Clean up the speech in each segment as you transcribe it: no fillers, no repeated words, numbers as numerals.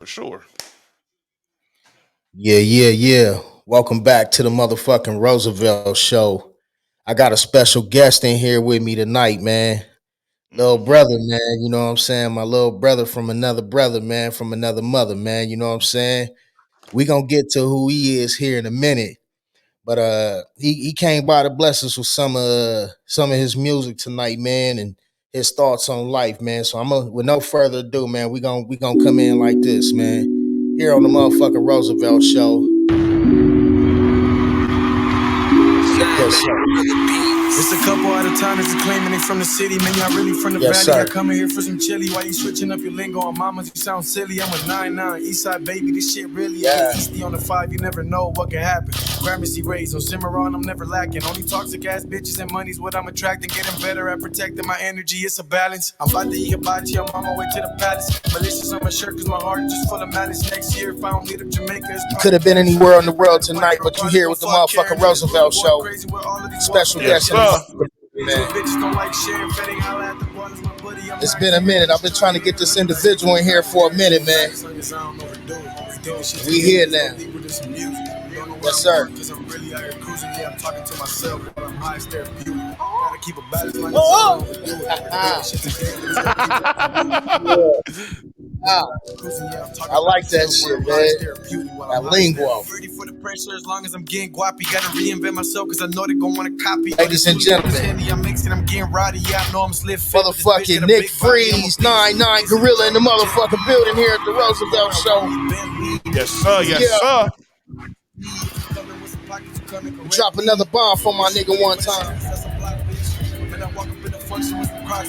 For sure. Yeah. Welcome back to the motherfucking Roosevelt Show. I got a special guest in here with me tonight, man. Little Hmm. brother, man. You know what I'm saying? My little brother from another brother, man, from another mother, man. You know what I'm saying? We gonna get to who he is here in a minute. But he came by to bless us with some of his music tonight, man, and his thoughts on life, man. So with no further ado, man, we gonna come in like this, man. Here on the motherfucking Roosevelt Show. Yes, sir. It's a couple out of towners that claiming they from the city. Man, y'all really from the Yes, valley. sir. I come in here for some chili. Why you switching up your lingo on mamas? You sound silly. I'm a 9-9, Eastside baby. This shit really Yeah. ain't easy on the 5. You never know what can happen. Gramercy raised on Cimarron, I'm never lacking. Only toxic ass bitches and money's what I'm attracting. Getting better at protecting my energy. It's a balance. I'm about to eat hibachi. I'm on my way to the palace. Malicious on my shirt cause my heart is just full of malice. Next year, if I don't hit up Jamaica, it's You could have been anywhere in the world tonight, but you here with the motherfucking Roosevelt Show. Special Yes, guest in the sir. motherfucking man. It's been a minute. I've been trying to get this individual in here for a minute, man. We here now. Yes, sir. Ah, I like that shit, man. That lingo. Ready for the pressure as long as I'm getting guappy. Gotta reinvent myself cause I know they gon' wanna copy. Ladies and gentlemen, I'm mixing, I'm getting rowdy. Yeah, I know I'm slip fit. motherfucking Nick Freeze, Nine9 Gorilla in the motherfucking building here at the Roosevelt Show. Yes, sir. Yes, Yeah. sir. Drop another bomb for my nigga one time.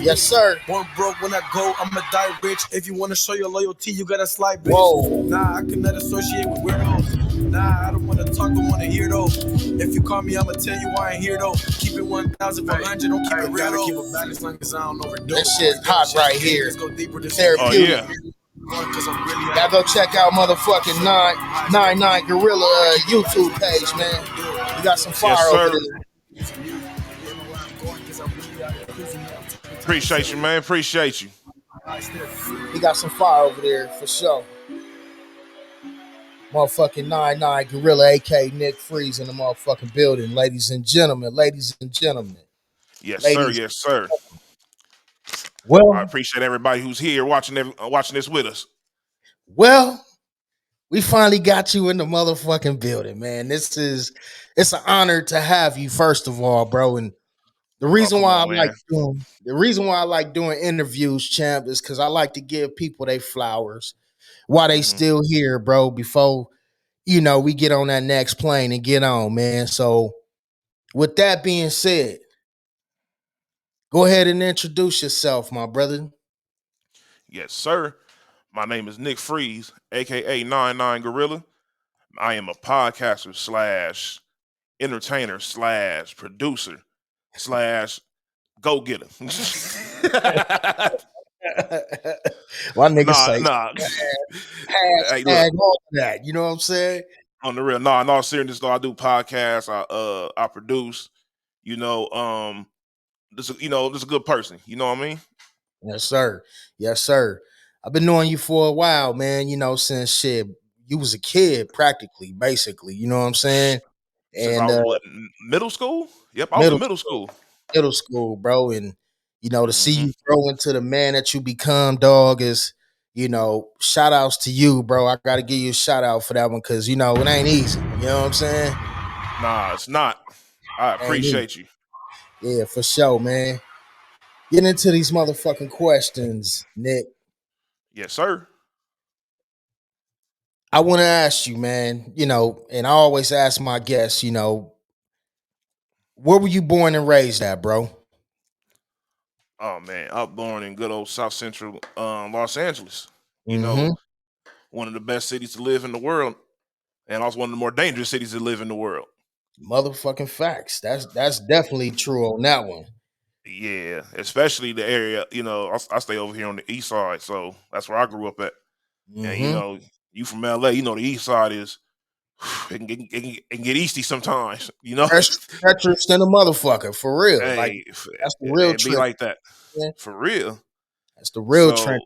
Yes, sir. Born broke when I go, I'ma die rich. If you wanna show your loyalty, you gotta slide bitch. Whoa. Nah, I cannot associate with weirdos. Nah, I don't wanna talk, don't wanna hear though. If you call me, I'ma tell you why I ain't here though. Keep it 1,500, don't keep it real though. Keep it balance long as I don't overdo. That shit's hot right here. Let's go deeper this Oh, Therapeutic. yeah. Y'all go check out motherfucking Nine9 Gorilla YouTube page, man. We got some fire Yes, over sir. there. Appreciate you, man. Appreciate you. We got some fire over there for sure. Motherfucking Nine9 Gorilla, aka Nick Freeze in the motherfucking building, ladies and gentlemen. Ladies and gentlemen. Yes, sir. Ladies. Yes, sir. I Well, appreciate everybody who's here watching this with us. well, we finally got you in the motherfucking building, man. It's an honor to have you, first of all, bro. And the Oh, reason come why I on, like man. doing interviews, champ, is because I like to give people their flowers while they Hmm. still here, bro, before we get on that next plane and get on, man. So with that being said, go ahead and introduce yourself, my brother. Yes, sir. My name is Nick Freeze, aka Nine Gorilla. I am a podcaster slash entertainer slash producer slash go getter. My nigga Nah, say nah. Hey, look, hashtag all that. You know what I'm saying? on the real, nah, in all seriousness, though, I do podcasts. I produce. You know, this a good person. You know what I mean? Yes, sir. Yes, sir. I've been knowing you for a while, man. Since shit, you was a kid, practically, basically. You know what I'm saying? Since I And was middle school. Yep, I was in middle middle school. middle school, bro, and to see Hmm. you grow into the man that you become, dog, is shout outs to you, bro. I gotta give you a shout out for that one because it ain't easy. You know what I'm saying? Nah, it's not. I Ain't easy. appreciate you. Yeah, for sure, man. Getting into these motherfucking questions, Nick. Yes, sir. I want to ask you, man, and I always ask my guests, where were you born and raised at, bro? Oh man, I was born in good old South Central Los Angeles. You know, Mm-hmm. one of the best cities to live in the world, and also one of the more dangerous cities to live in the world. Motherfucking facts. That's definitely true on that one. Yeah, especially the area. I stay over here on the east side, so that's where I grew up at. And Mm-hmm. you from LA, the east side is it can get easty sometimes. Treacherous than a motherfucker, for real. Like Hey, that's the real it be trick, like that man. for real. That's the real trend.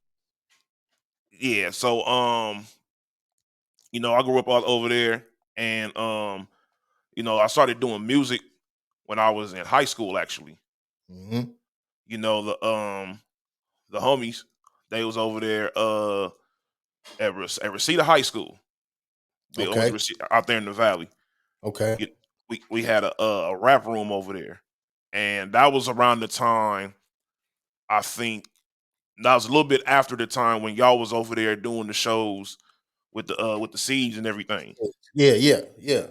So yeah, so I grew up all over there, and I started doing music when I was in high school. Actually, Hmm. you know, the homies, they was over there at Reseda High School. It was Okay. out there in the valley. Okay. You- we had a rap room over there, and that was around the time, I think that was a little bit after the time when y'all was over there doing the shows with the siege and everything. Yeah. Yeah. Yeah.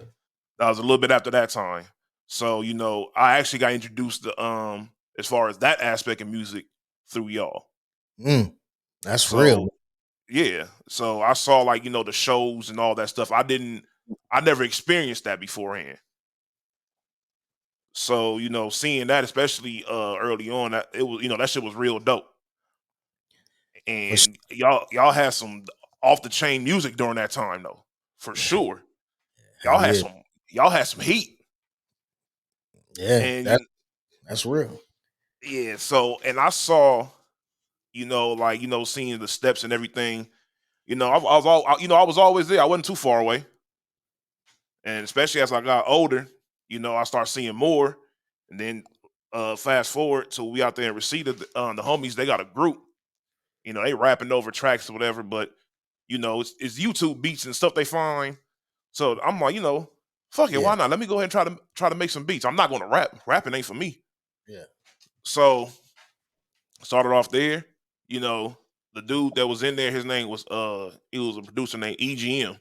That was a little bit after that time. So, I actually got introduced to as far as that aspect of music through y'all. Mm, that's real. So yeah. So I saw, like, the shows and all that stuff. I never experienced that beforehand. So, seeing that, especially early on, that it was, that shit was real dope. For sure. And y'all had some off the chain music during that time though. For sure. Y'all Hell had yeah. some y'all had some heat. Yeah. And That's real. yeah, so and I saw, like, seeing the steps and everything. I was always there. I wasn't too far away. And especially as I got older, I start seeing more. And then fast forward to we out there in Reseda, the homies, they got a group. They rapping over tracks or whatever, but it's YouTube beats and stuff they find. So I'm like, fuck it, Yeah. why not? Let me go ahead and try to make some beats. I'm not gonna rap. Rapping ain't for me. Yeah. So started off there. You know, the dude that was in there, his name was he was a producer named EGM.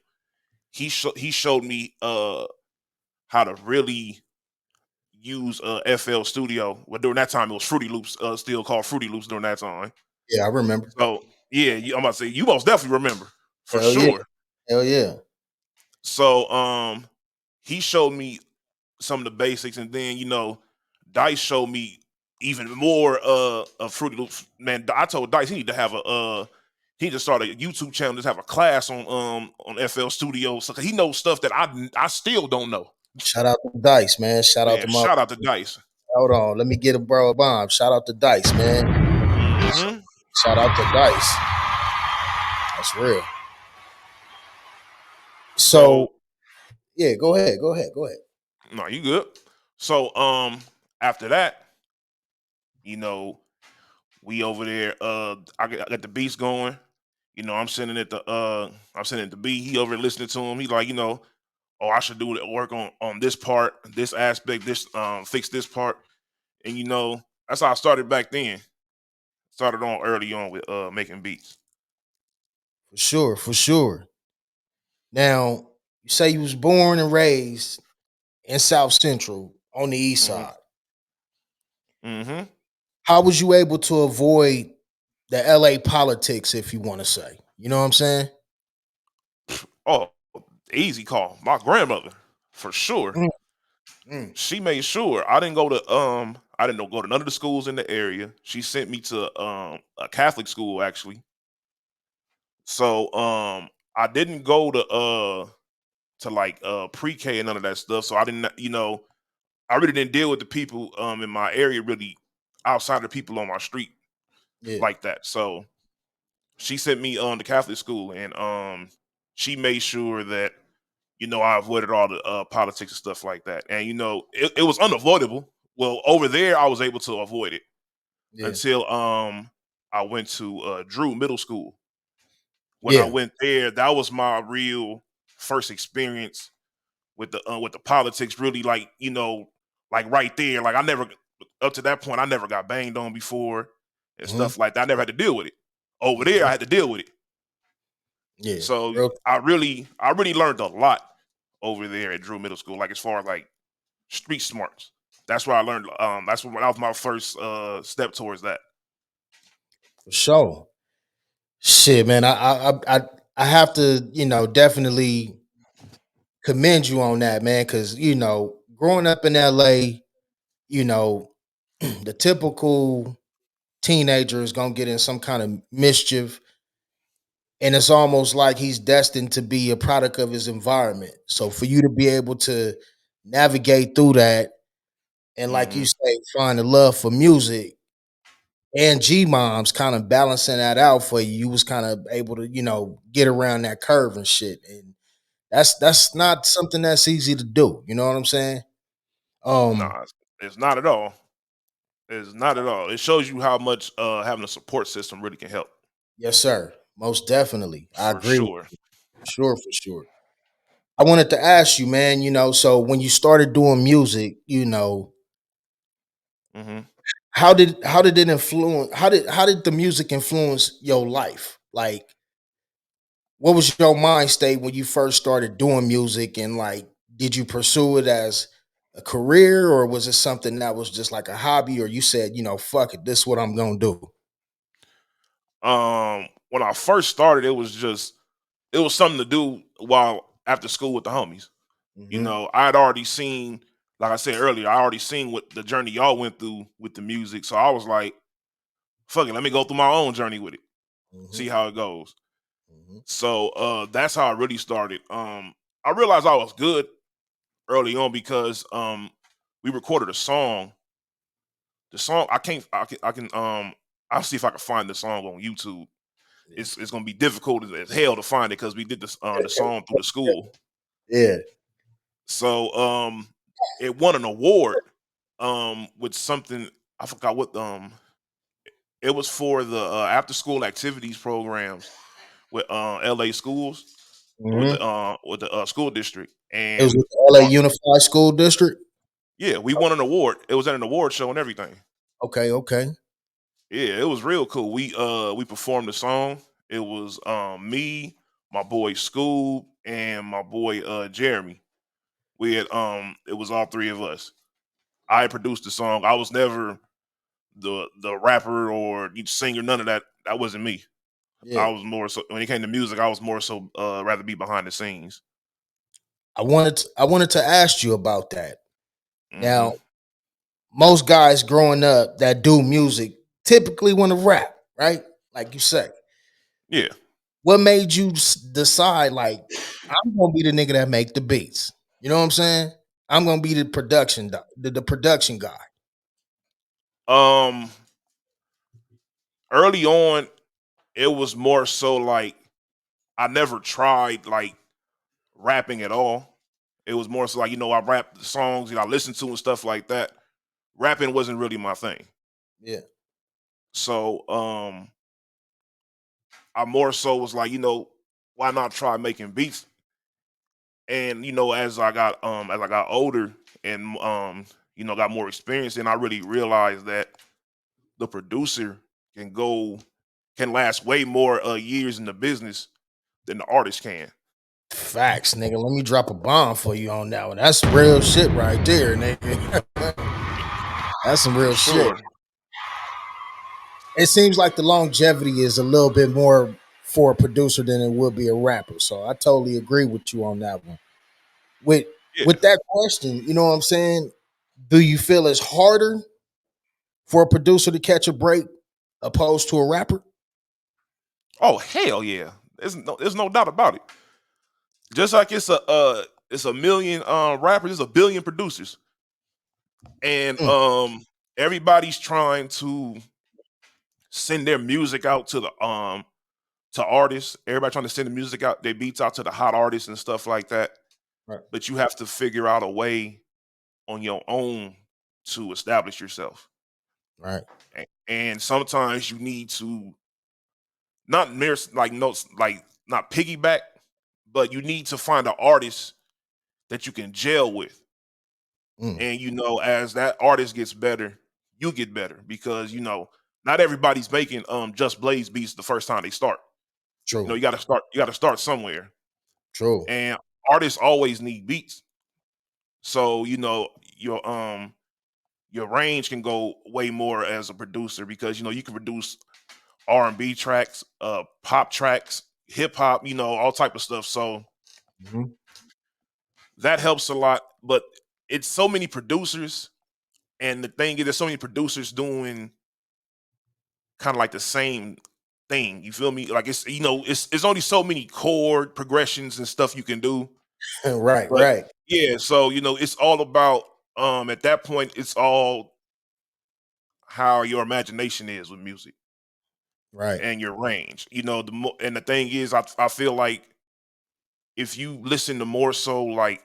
He showed me how to really use FL Studio. Well, during that time it was Fruity Loops, still called Fruity Loops during that time. Yeah. I remember. So yeah, I'm about to say you most definitely remember for Hell yeah. sure. Hell yeah. So he showed me some of the basics, and then Dice showed me even more of Fruity Loops. Man, I told Dice he need to have he need to start a YouTube channel, just have a class on FL Studio, so he knows stuff that I still don't know. Shout out to Dice, man. Shout out to Man, my. shout out to Dice. Hold on. Let me get a bro a bomb. Shout out to Dice, man. Hmm. Shout out to Dice. That's real. So So yeah, go ahead. Go ahead. Go ahead. no, you good. So after that, you know, we over there. I got the beats going. I'm sending it to B. He over there listening to him. He like, oh, I should do the work on this part, this aspect, this fix this part. And that's how I started back then. Started on early on with making beats. For sure. For sure. Now, you say you was born and raised in South Central on the East Hmm. Side. Hmm. How was you able to avoid the LA politics, if you want to say? You know what I'm saying? Oh, easy call. My grandmother, for sure. Mm, mm. She made sure I didn't go to none of the schools in the area. She sent me to a Catholic school actually. So I didn't go to like pre-K and none of that stuff. So I didn't, I really didn't deal with the people in my area really outside of the people on my street Yeah, like that. So she sent me to Catholic school, and she made sure that I avoided all the politics and stuff like that. And it was unavoidable. Well, over there I was able to avoid it yeah, until I went to Drew Middle School. When I yeah. went there, that was my real first experience with the politics. Really, like like right there. Like I never up to that point, I never got banged on before and Hmm. stuff like that. I never had to deal with it. Over there, Hmm. I had to deal with it. Yeah. So Real. I really learned a lot over there at Drew Middle School. Like as far as like street smarts. That's where I learned. That was my first step towards that. For sure. Shit, man. I have to, definitely commend you on that, man. Because growing up in LA, you know, the typical teenager is gonna get in some kind of mischief, and it's almost like he's destined to be a product of his environment. So for you to be able to navigate through that, and like you Hmm. say, find a love for music, and G moms kind of balancing that out for you. You was kind of able to, get around that curve and shit. And that's not something that's easy to do. You know what I'm saying? Um, Nah, it's not at all. It's not at all. It shows you how much having a support system really can help. yes, sir. Most definitely. I For agree with sure. you. For sure. I wanted to ask you, man, so when you started doing music, Hmm. how did it influence how did the music influence your life? Like, what was your mind state when you first started doing music, and like, did you pursue it as a career, or was it something that was just like a hobby, or you said, fuck it, this is what I'm gonna do? When I first started, it was something to do while after school with the homies. Hmm. I had already seen, like I said earlier, I already seen what the journey y'all went through with the music. So I was like, fuck it, let me go through my own journey with it, Hmm. see how it goes. Hmm. So that's how I really started. I realized I was good early on because we recorded a song. The song I'll see if I can find the song on YouTube. It's gonna be difficult as hell to find it because we did this the song through the school. Yeah. So it won an award with something, I forgot what it was for the after school activities programs with LA schools Hmm. with the school district. It was And with the LA uh, Unified School District. yeah, we won an award. It was at an award show and everything. Okay, okay. Yeah, it was real cool. We performed the song. It was me, my boy Scoob, and my boy Jeremy. We had it was all three of us. I produced the song. I was never the rapper or singer, none of that. That wasn't me. Yeah. I was more so when it came to music, I was more so rather be behind the scenes. I wanted to ask you about that. Hmm. Now, most guys growing up that do music typically want to rap, right? Like you say. Yeah. What made you decide, like, I'm gonna be the nigga that make the beats? You know what I'm saying? I'm gonna be the the production guy. Um Early on, it was more so like I never tried like rapping at all. It was more so like, I rap the songs, I listen to and stuff like that. Rapping wasn't really my thing. Yeah. So I more so was like, why not try making beats? And as I got older and got more experience, and I really realized that the producer can go can last way more years in the business than the artist can. Facts, nigga. Let me drop a bomb for you on that one. That's real shit right there, nigga. That's some For real shit. sure. It seems like the longevity is a little bit more for a producer than it would be a rapper. So I totally agree with you on that one. With Yeah. with that question, you know what I'm saying? Do you feel it's harder for a producer to catch a break opposed to a rapper? Oh hell yeah. There's no doubt about it. Just like it's a million rappers, there's a billion producers. And Mm, everybody's trying to send their music out to artists. Everybody trying to send the music out, their beats out to the hot artists and stuff like that. right, But you have to figure out a way on your own to establish yourself. right. And sometimes you need to not mere like notes like not piggyback, but you need to find an artist that you can gel with. Mm, And as that artist gets better, you get better because not everybody's making just blaze beats the first time they start. true, You gotta start somewhere. true. And artists always need beats. So, your range can go way more as a producer because you can produce R&B tracks, pop tracks, hip hop, all type of stuff. So Mhm. that helps a lot. But it's so many producers, and the thing is, there's so many producers doing kind of like the same thing. You feel me? Like it's only so many chord progressions and stuff you can do. Right, But right. yeah, so it's all about at that point it's all how your imagination is with music Right. and your range. And the thing is, I feel like if you listen to more so like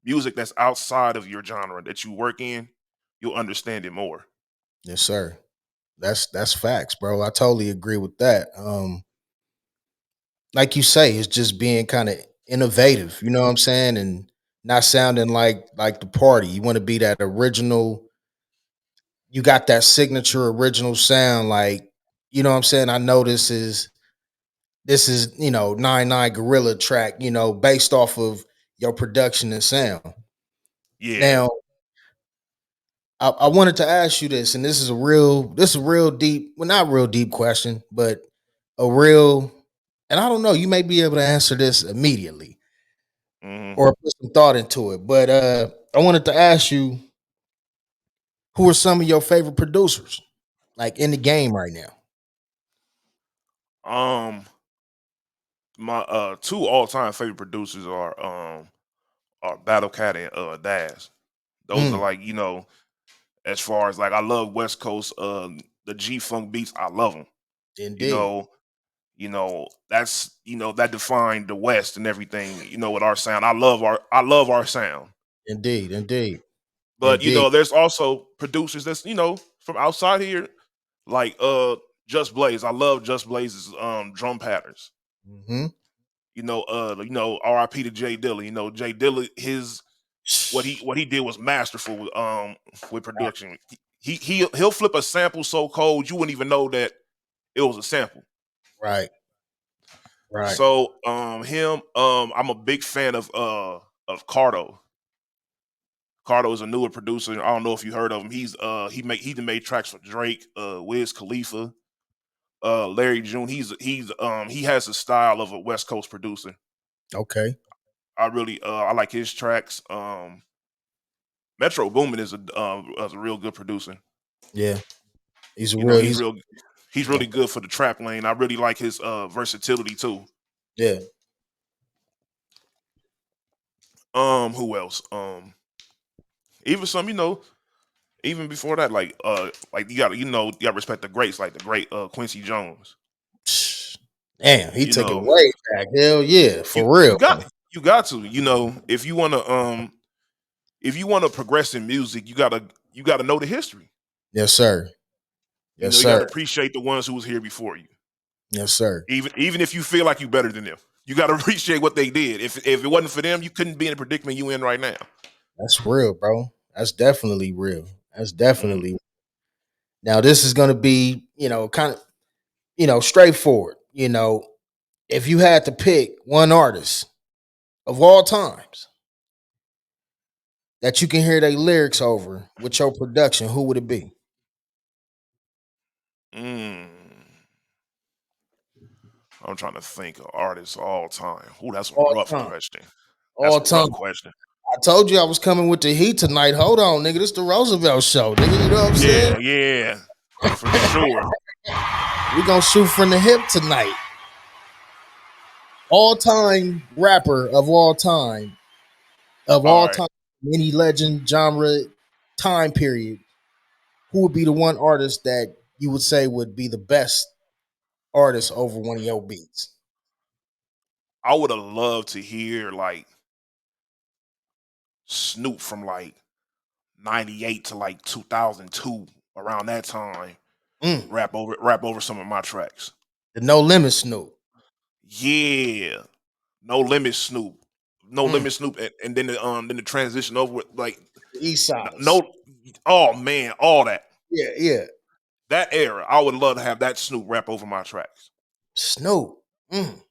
music that's outside of your genre that you work in, you'll understand it more. Yes, sir. That's facts, bro. I totally agree with that. Like you say, it's just being kind of innovative, you know what I'm saying? And not sounding like the party. You want to be that original, you got that signature original sound, like, you know what I'm saying? I know this is, Nine9 Gorilla track, based off of your production and sound. Yeah. Now, I wanted to ask you this, and this is a real deep, well, not real deep question, but a real, and I don't know, you may be able to answer this immediately Hmm. or put some thought into it. But I wanted to ask you, who are some of your favorite producers, like in the game right now? Um, my two all time favorite producers are Battle Cat and Daz. Those are Mm, like, as far as like I love West Coast the G Funk beats, I love them. You indeed, know, that's that defined the West and everything, with our sound. I love our sound. indeed, indeed, But indeed. there's also producers that's, from outside here, like Just Blaze. I love Just Blaze's drum patterns. Hmm. R.I.P. to Jay Dilla. Jay Dilla, his what he did was masterful with production. He'll flip a sample so cold you wouldn't even know that it was a sample. Right, right. So him I'm a big fan of Cardo. Cardo is a newer producer. I don't know if you heard of him. He done made tracks for Drake, Wiz Khalifa, Larry June. He has a style of a West Coast producer. Okay. I like his tracks. Metro Boomin is a real good producer. Yeah. He's a You know, real, he's he's, real he's yeah. really good for the trap lane. I really like his versatility too. Yeah. Who else? Even some, even before that, like you gotta respect the greats, like the great Quincy Jones. Damn, he You took it know, way back. Hell yeah, you for real. you got you got to, if you wanna progress in music, you gotta know the history. Yes, sir. Yes, You gotta sir. appreciate the ones who was here before you. Yes, sir. Even if you feel like you better than them. You gotta appreciate what they did. If it wasn't for them, you couldn't be in the predicament you in right now. That's real, bro. That's definitely real. That's Mm. definitely. Now, this is going to be, kind of, straightforward. If you had to pick one artist of all times that you can hear their lyrics over with your production, who would it be? Mm. I'm trying to think of artists all time. Ooh, that's a All rough time. question. That's All a time. rough question. I told you I was coming with the heat tonight. Hold on, nigga. This the Roosevelt Show, nigga. You know what I'm saying? Yeah, yeah, for sure. We gonna shoot from the hip tonight. All time rapper of All all right. time, any legend, genre, time period. Who would be the one artist that you would say would be the best artist over one of your beats? I would have loved to hear like Snoop from like 98 to like 2002, around that time, Mm, rap over some of my tracks. the No Limit Snoop. Yeah. No Limit Snoop. No Mm, Limit Snoop, and then the transition over with like the East Siders. no, oh man, all that. Yeah, yeah. That era, I would love to have that Snoop rap over my tracks. Snoop. Mm.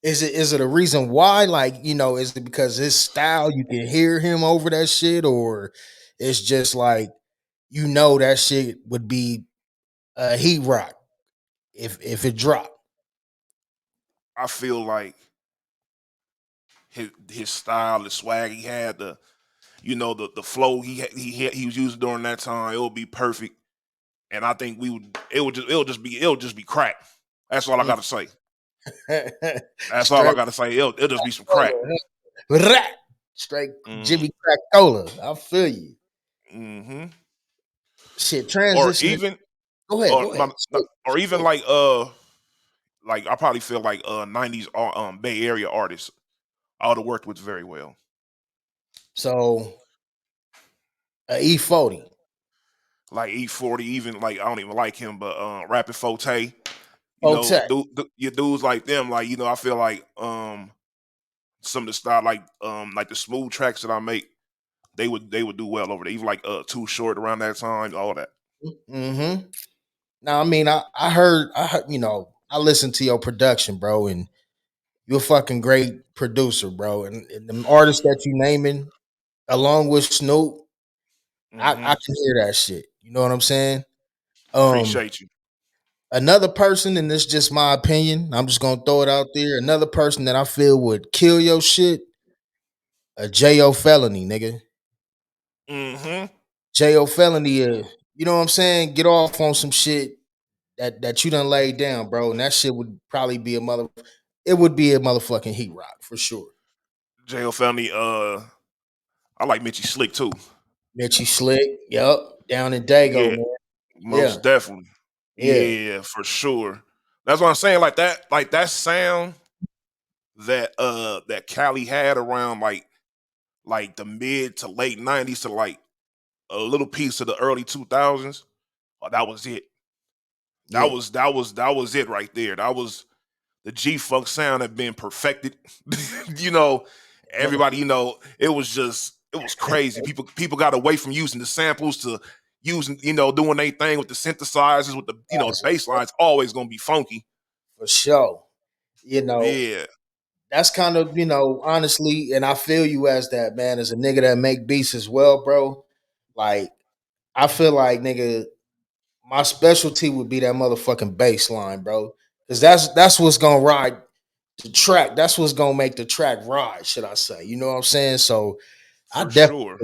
Is it a reason why? Like, is it because his style you can hear him over that shit, or it's just like that shit would be heat rock if it dropped. I feel like his style, the swag he had, the flow he was using during that time, it would be perfect. And I think it'll just be crack. That's all I Mm. gotta say. That's all I Straight gotta say. It'll just be some crack. cola, huh? Straight Mm-hmm. Jimmy Crack Cola. I feel you. Mm-hmm. shit or transitioning. even Go ahead, or go ahead. or even like I probably feel like '90s Bay Area artists I would have worked with very well. So E40. Like E40, even like I don't even like him, but Rapid Forte, Hotel. your dudes like them, like I feel like some of the style like the smooth tracks that I make, they would do well over there. Even like Too Short around that time, all that. Mm-hmm. Now, I mean, I heard, I listened to your production, bro, and you're a fucking great producer, bro. And the artists that you naming, along with Snoop, I Hmm. can hear that shit. You know what I'm saying? Um, Appreciate you. Another person, and this is just my opinion. I'm just gonna throw it out there. Another person that I feel would kill your shit, a Jo felony, nigga. Hmm. Jo felony, you know what I'm saying? Get off on some shit that you done laid down, bro. And that shit would probably be it would be a motherfucking heat rock for sure. JL Family, I like Mitchy Slick too. Mitchy Slick, yup, down in Dago, Yeah, man. Yeah, most definitely. yeah, Yeah, for sure. That's what I'm saying. Like that sound that Cali had around like the mid to late '90s to like a little piece of the early 2000s. Oh, that was it. yeah. That was it right there. That was the G Funk sound had been perfected. you know, everybody, it was crazy. People got away from using the samples to using, doing their thing with the synthesizers, with the That's bass line's always gonna be funky. for sure. You know, Yeah, that's kind of, honestly, and I feel you as that, man, as a nigga that make beats as well, bro. Like, I feel like, nigga, my specialty would be that motherfucking bass line, bro. Cause that's what's gonna ride the track. That's what's gonna make the track ride, should I say. You know what I'm saying? So I for definitely sure.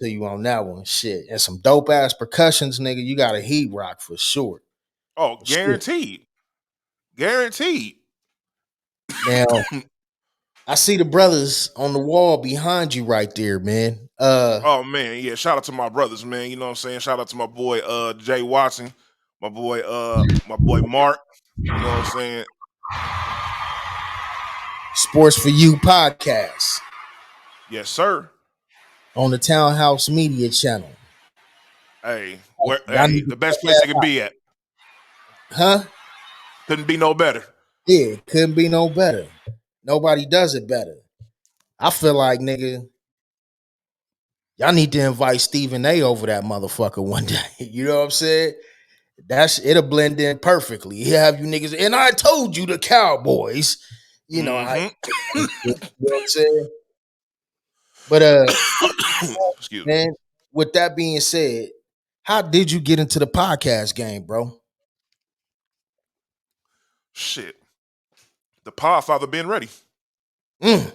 to you on that one. Shit. And some dope ass percussions, nigga. You got a heat rock for sure. Oh, For sure. guaranteed. Guaranteed. Now, I see the brothers on the wall behind you right there, man. Oh man, yeah. Shout out to my brothers, man. You know what I'm saying? Shout out to my boy Jay Watson, my boy Mark. You know what I'm saying? Sports for You podcast Yes, sir. on the Townhouse Media channel. Hey, Y'all need to the best check place that it could out. be at. Huh? Couldn't be no better. Yeah, couldn't be no better. Nobody does it better. I feel like, nigga, y'all need to invite Stephen A over that motherfucker one day. You know what I'm saying? It'll blend in perfectly. He'll have you niggas, and I told you the Cowboys. You know, Hmm. you know what I'm saying? But Excuse me. man, with that being said, how did you get into the podcast game, bro? Shit. The Podfather been ready. Mm,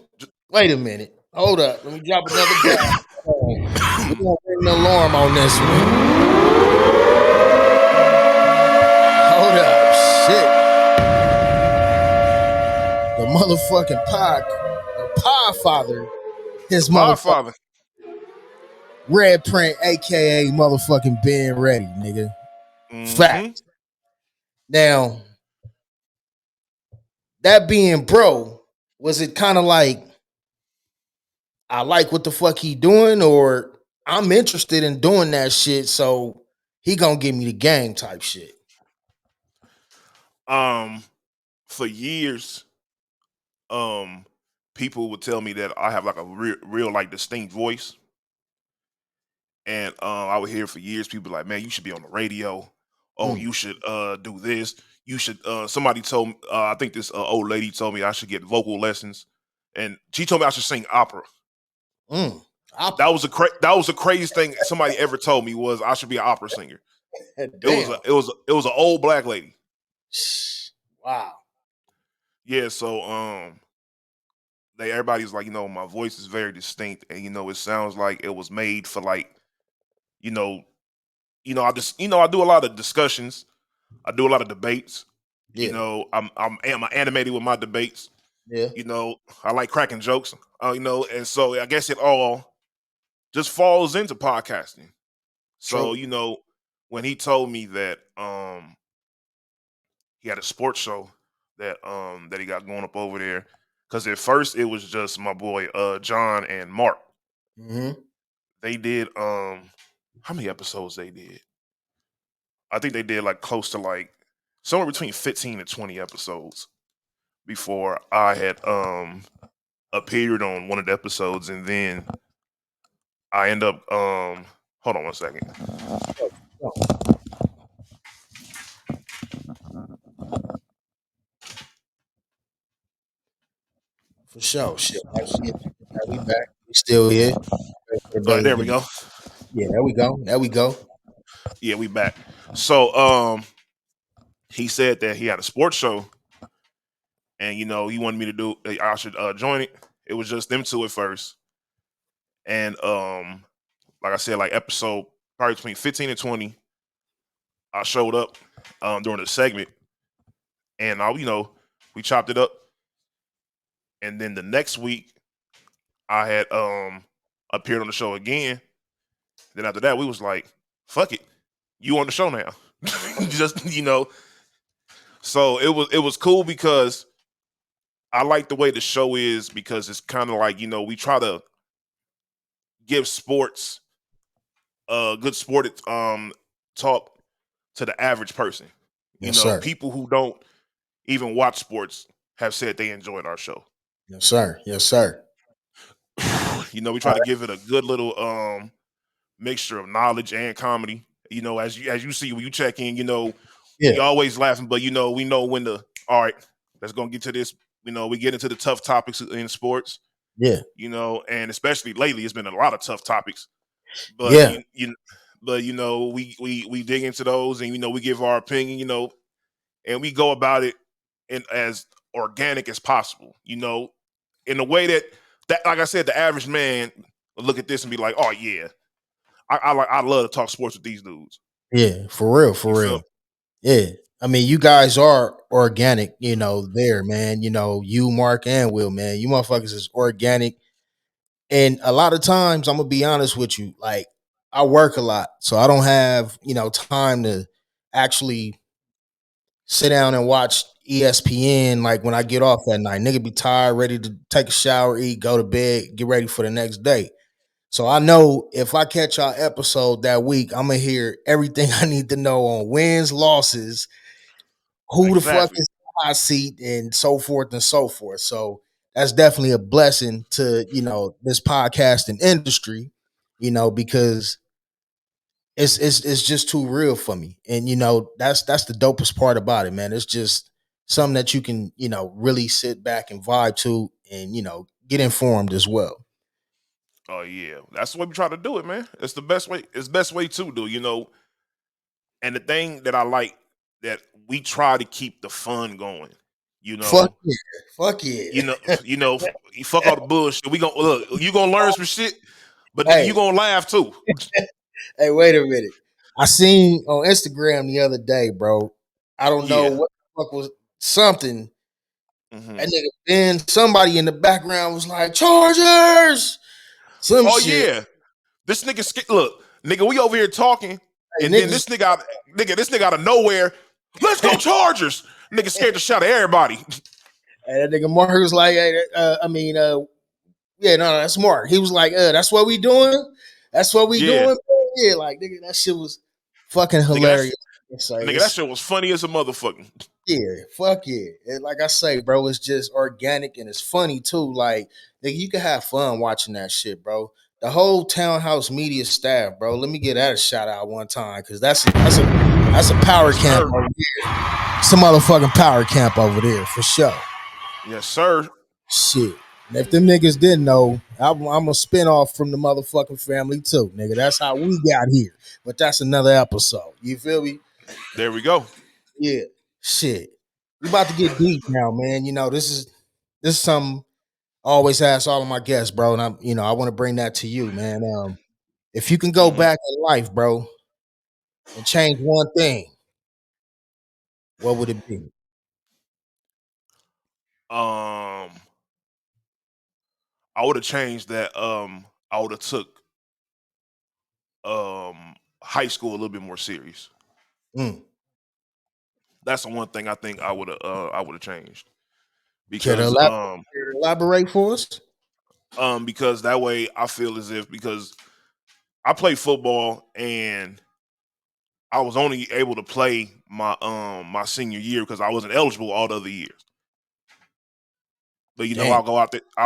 wait a minute. Hold up. Let me drop another ball. We're gonna bring the alarm on this one. Hold up. Shit. The motherfucking the Podfather, The his motherfucking Podfather. red print, aka motherfucking Ben Ready, nigga. Hmm. Fact. Now, that being bro, was it kind of like I like what the fuck he doing, or I'm interested in doing that shit, so he gonna give me the game type shit? Um, for years, um, people would tell me that I have like a real like distinct voice, and I would hear for years people like, man, you should be on the radio. Oh, Mm, you should do this. You should. Somebody told me. I think this old lady told me I should get vocal lessons, and she told me I should sing opera. mm. That Opera. was that was the craziest thing somebody ever told me was I should be an opera singer. Damn. It was an old black lady. Wow. Yeah, so everybody's like, my voice is very distinct, and it sounds like it was made for like, you know, I just I do a lot of discussions, I do a lot of debates. Yeah. I'm animated with my debates. Yeah. I like cracking jokes. And so I guess it all just falls into podcasting. So True. when he told me that he had a sports show that he got going up over there. Cause at first it was just my boy John and Mark. Mm-hmm. They did how many episodes they did? I think they did like close to like somewhere between 15 and 20 episodes before I had appeared on one of the episodes, and then I end up hold on one second. For sure. Shit. I see it. We back. We still here. Wait for the All right, brother to there we get back. go. Yeah, there we go. There we go. Yeah, we back. So he said that he had a sports show, and he wanted me to do. I should join it. It was just them two at first, and like I said, like episode probably between 15 and 20, I showed up during the segment, and we chopped it up, and then the next week I had appeared on the show again. Then after that, we was like, "Fuck it, you on the show now." Just so it was cool because I like the way the show is because it's kind of like we try to give sports good sport talk to the average person. Yes, sir. People who don't even watch sports have said they enjoyed our show. Yes, sir. Yes, sir. We All try to right. give it a good little mixture of knowledge and comedy. As you see when you check in, we Yeah. always laughing, but we know when to all right, let's go get to this. We get into the tough topics in sports, Yeah. and especially lately it's been a lot of tough topics. But Yeah. we dig into those and we give our opinion, and we go about it in as organic as possible, in a way that like I said, the average man will look at this and be like, oh yeah, I love to talk sports with these dudes. Yeah. For real. You For feel? real. Yeah. I mean, you guys are organic, there, man. You, Mark, and Will, man. You motherfuckers is organic. And a lot of times, I'm gonna be honest with you, like I work a lot, so I don't have, time to actually sit down and watch ESPN like when I get off at night. Nigga be tired, ready to take a shower, eat, go to bed, get ready for the next day. So I know if I catch y'all episode that week, I'm gonna hear everything I need to know on wins, losses, who the fuck Exactly. is in the hot seat, and so forth and so forth. So that's definitely a blessing to this podcasting industry, because it's just too real for me, and that's the dopest part about it, man. It's just something that you can really sit back and vibe to, and get informed as well. Oh yeah, that's the way we try to do it, man. It's the best way. It's the best way to do. And the thing that I like that we try to keep the fun going. You Fuck know, yeah, fuck yeah. you know, fuck all the bullshit. We gonna look. You gonna learn some shit, but nigga, you Hey, gonna laugh too. hey, wait a minute. I seen on Instagram the other day, bro. I don't know Yeah. what the fuck was something. Hmm. And nigga, then somebody in the background was like, Chargers, some Oh shit. yeah. This nigga, look, nigga, we over here talking, Hey, and then niggas, this nigga out of nowhere, let's go Chargers. Nigga scared the shit out of everybody. and that nigga Mark was like, hey, yeah, no, that's Mark. He was like, that's what we doing. That's what we Yeah, doing. Yeah, like nigga, that shit was fucking nigga, hilarious. So that it's shit was funny as a motherfucker. yeah, fuck yeah. And like I say, bro, it's just organic and it's funny too. Like, nigga, you can have fun watching that shit, bro. The whole Townhouse Media staff, bro. Let me get that a shout out one time, because that's a power Yes, camp sir. over there. It's a motherfucking power camp over there for sure. Yes, sir. Shit. And if them niggas didn't know, I'm a spin off from the motherfucking family too, nigga. That's how we got here. But that's another episode. You feel me? There we go. Yeah. Shit. We about to get deep now, man. This is something I always ask all of my guests, bro. And I want to bring that to you, man. If you can go Hmm. back in life, bro, and change one thing, what would it be? Um, I would have changed that. I would have took high school a little bit more serious. Mm. That's the one thing I think I would have changed Care to because elaborate, for us? because that way I feel as if because I play football and I was only able to play my senior year because I wasn't eligible all the other years. But Damn. I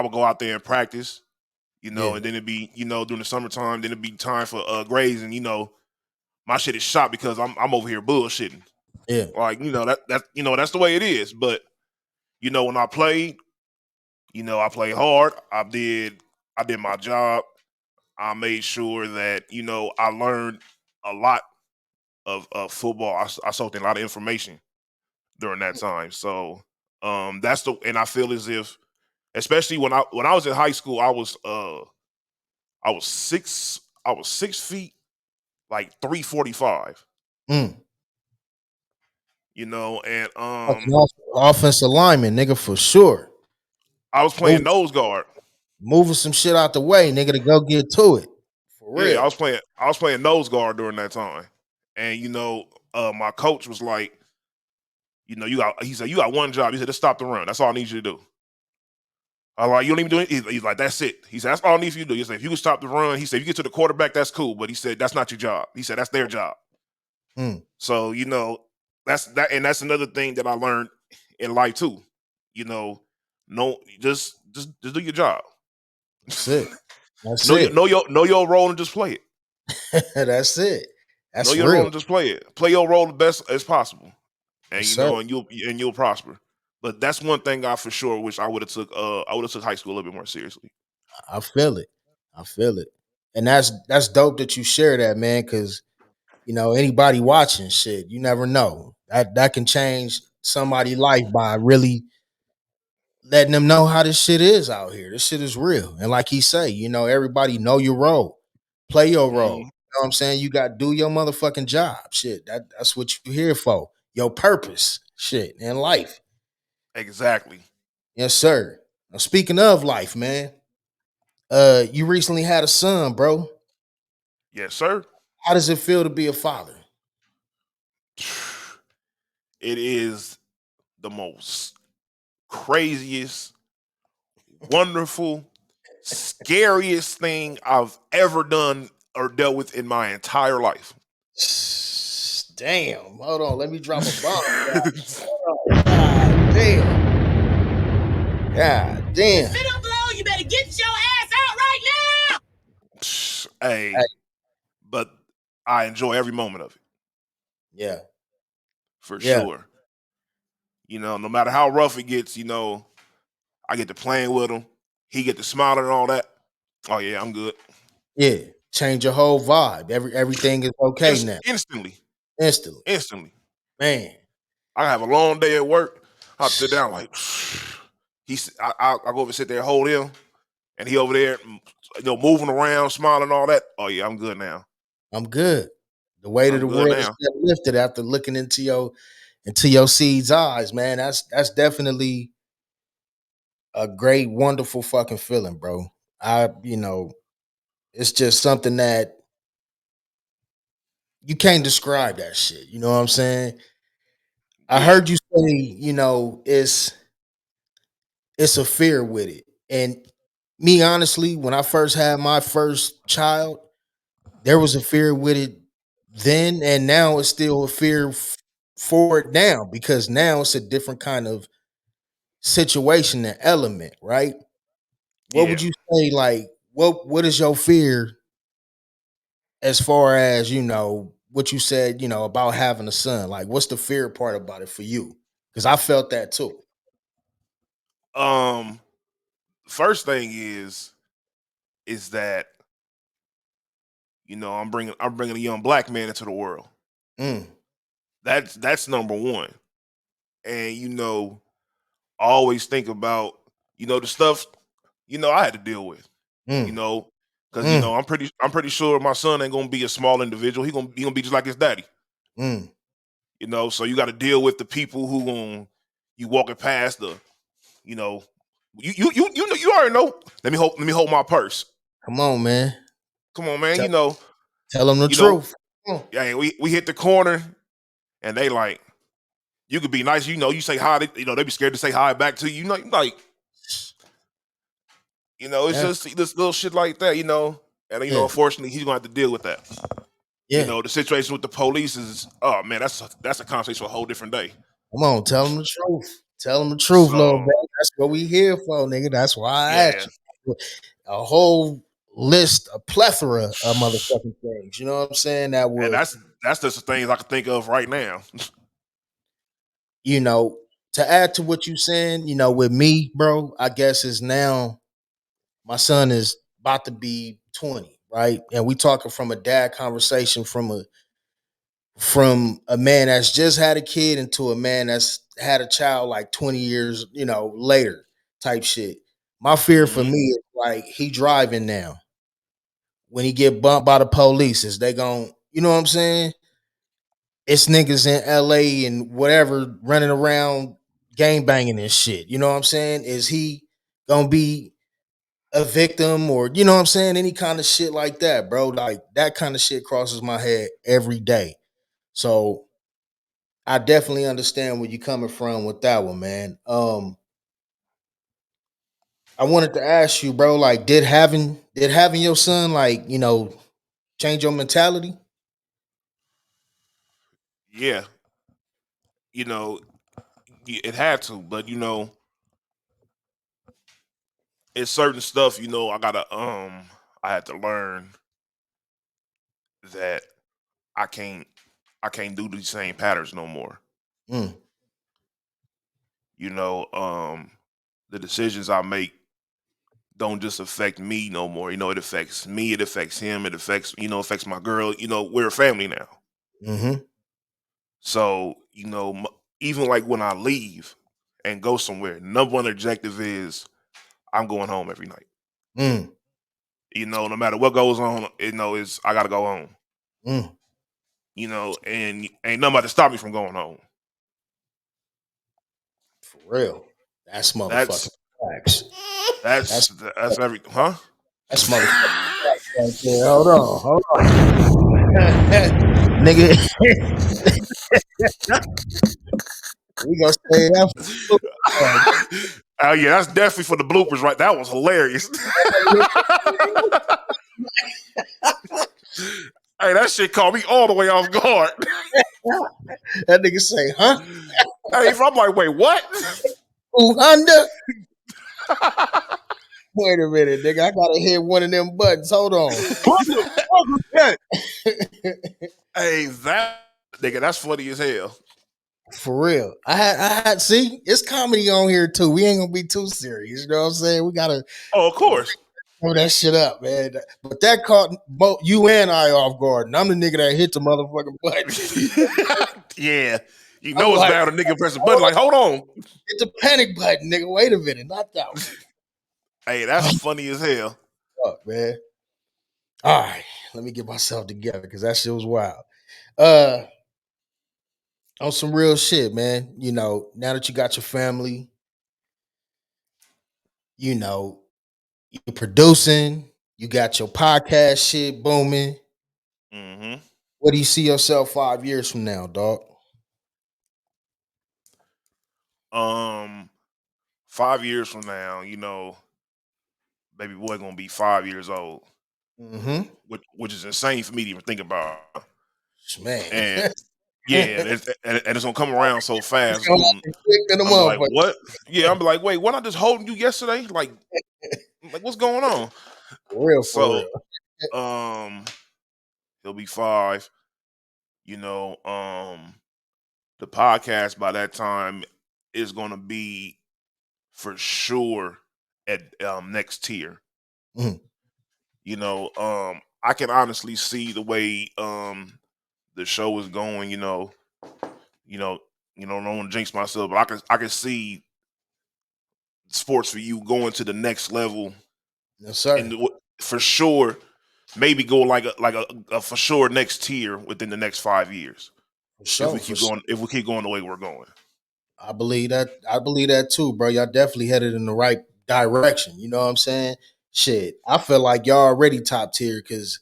would go out there and practice, Yeah. and then it'd be, during the summertime, then it'd be time for grades, and my shit is shot because I'm over here bullshitting. Yeah. Like, that's the way it is. But, when I played hard. I did my job. I made sure that, I learned a lot of football. I soaked in a lot of information during that time. So and I feel as if, especially when I was in high school, I was 6 feet, like 345. Mm. And Fucking offensive lineman, nigga, for sure. I was Move, playing nose guard. moving some shit out the way, nigga, to go get to it. For Yeah, real. I was playing nose guard during that time. And my coach was like, he said, you got one job. He said, just stop the run. That's all I need you to do. I like, you don't even do it. He's like, that's it. He said, that's all I need for you to do. He said, if you can stop the run, he said, if you get to the quarterback, that's cool. But he said, that's not your job. He said, that's their job. Mm. So, and that's another thing that I learned in life too. No, just do your job. That's it. That's it. Know your role and just play it. That's it. Know That's your role real. and just play it. Play your role the best as possible, and Yes, sir. and you'll prosper. But that's one thing I for sure wish I would have took. I would have took high school a little bit more seriously. I feel it. I feel it. And that's dope that you share that, man, because anybody watching shit, you never know. That can change somebody's life by really letting them know how this shit is out here. This shit is real. And like he say, everybody know your role. Play your role. Hmm. You know what I'm saying? You got to do your motherfucking job. Shit. That's what you here for. Your purpose. Shit. In life. Exactly. Yes, sir. Now speaking of life, man. You recently had a son, bro. Yes, sir. How does it feel to be a father? It is the most craziest, wonderful, scariest thing I've ever done or dealt with in my entire life. Damn. Hold on. Let me drop a bomb. God damn. God damn. Sit up, blow. You better get your ass out right now. Hey, Hey, but I enjoy every moment of it yeah. for Yeah. sure. No matter how rough it gets, I get to playing with him. He get to smiling and all that. Oh yeah, I'm good. Yeah. Change your whole vibe. Everything is okay now. Instantly, Instantly. instantly. Man. I have a long day at work. I sit down like I go over and sit there and hold him, and he over there, moving around, smiling, all that. Oh yeah, I'm good now. I'm good. The weight of I'm the good world is now. lifted after looking into your seed's eyes, man. That's definitely a great, wonderful fucking feeling, bro. It's just something that you can't describe that shit. You know what I'm saying? I Yeah. heard you say, it's a fear with it. And me, honestly, when I first had my first child, there was a fear with it then, and now it's still a fear for it now because now it's a different kind of situation and element, right? What Yeah. would you say, like, what is your fear as far as what you said, about having a son? Like, what's the fear part about it for you? Because I felt that too. Um. First thing is that I'm bringing a young black man into the world. Mm, That's number one. And I always think about the stuff I had to deal with. You mm, know, because mm, I'm pretty sure my son ain't gonna be a small individual. He gonna be just like his daddy. mm. So you got to deal with the people who you walking past the you know you already know. Let me hold my purse. Come on, man. Come on, man. Tell, tell them the You know truth. Mm. Yeah, we hit the corner, and they like, you could be nice, you say hi, they be scared to say hi back to you, like, it's Yeah, just this little shit like that, and yeah, unfortunately, he's gonna have to deal with that. yeah. The situation with the police is, oh man, that's a conversation for a whole different day. Come on, tell them the truth. Tell them the truth, little So baby. That's what we here for, nigga. That's why I yeah, asked you. A whole list, a plethora of motherfucking things. You know what I'm saying? That and would, that's just the things I can think of right now. you know, to add to what you saying, with me, bro, I guess is now my son is about to be 20, right? And we talking from a dad conversation from a man that's just had a kid into a man that's had a child like 20 years, later type shit. My fear for Hmm. me is like he driving now. When he get bumped by the police, is they gon' you know what I'm saying? It's niggas in LA and whatever running around gang banging and shit. You know what I'm saying? Is he gonna be a victim or you know what I'm saying? Any kind of shit like that, bro. Like that kind of shit crosses my head every day. So I definitely understand where you're coming from with that one, man. I wanted to ask you, bro, like, did having your son, like, change your mentality? Yeah, you know, it had to, but it's certain stuff. I had to learn that I can't, I can't do these same patterns no more. Mm, You know, the decisions I make don't just affect me no more. It affects me. It affects him. It affects my girl. We're a family now. mm-hmm. So even like when I leave and go somewhere, number one objective is I'm going home every night. Mm, No matter what goes on, is I gotta go home. mm. And ain't nobody to stop me from going home. For real. That's motherfucking That's facts. that's That's that's every huh? that's motherfucking facts right there. Hold on. Nigga, we gonna say that for Oh yeah, that's definitely for the bloopers, right? That was hilarious. Hey, that shit caught me all the way off guard. that nigga say, huh? Hey, I'm like, wait, what? Ooh, Honda? Wait a minute, nigga. I gotta hit one of them buttons. Hold on. Hey, that nigga, that's funny as hell. For real. I had see, it's comedy on here too. We ain't gonna be too serious. You know what I'm saying? We gotta Oh, of course. throw that shit up, man. But that caught both you and I off guard. And I'm the nigga that hit the motherfucking button. Yeah. I'm It's like, bad when a nigga press a button, hold like, hold on. hit the panic button, nigga. Wait a minute, not that Hey, that's one. funny as hell. Fuck, man. All right, let me get myself together because that shit was wild. Uh, on some real shit, man. Now that you got your family, you know, you're producing, you got your podcast shit booming. Hmm. What do you see yourself 5 years from now, dog? Um, 5 years from now, baby boy gonna be 5 years old, Mm-hmm. which is insane for me to even think about. Man. And yeah, and it's gonna come around so It's fast. gonna happen quick than a I'm be like, motherfucker. what? Yeah, I'm be like, wait, what? I just holding you yesterday? Like what's going on? For real, for So, real. um, he'll be 5. You know, the podcast by that time is gonna be for sure at next tier. Mhm. I can honestly see the way the show is going. You know, I don't want to jinx myself, but I can see sports for you going to the next level, Yes, sir. for sure. Maybe go like a for sure next tier within the next 5 years For if we sure, for keep sure. going if we keep going the way we're going. I believe that. I believe that too, bro. Y'all definitely headed in the right direction. You know what I'm saying? Shit, I feel like y'all already top tier because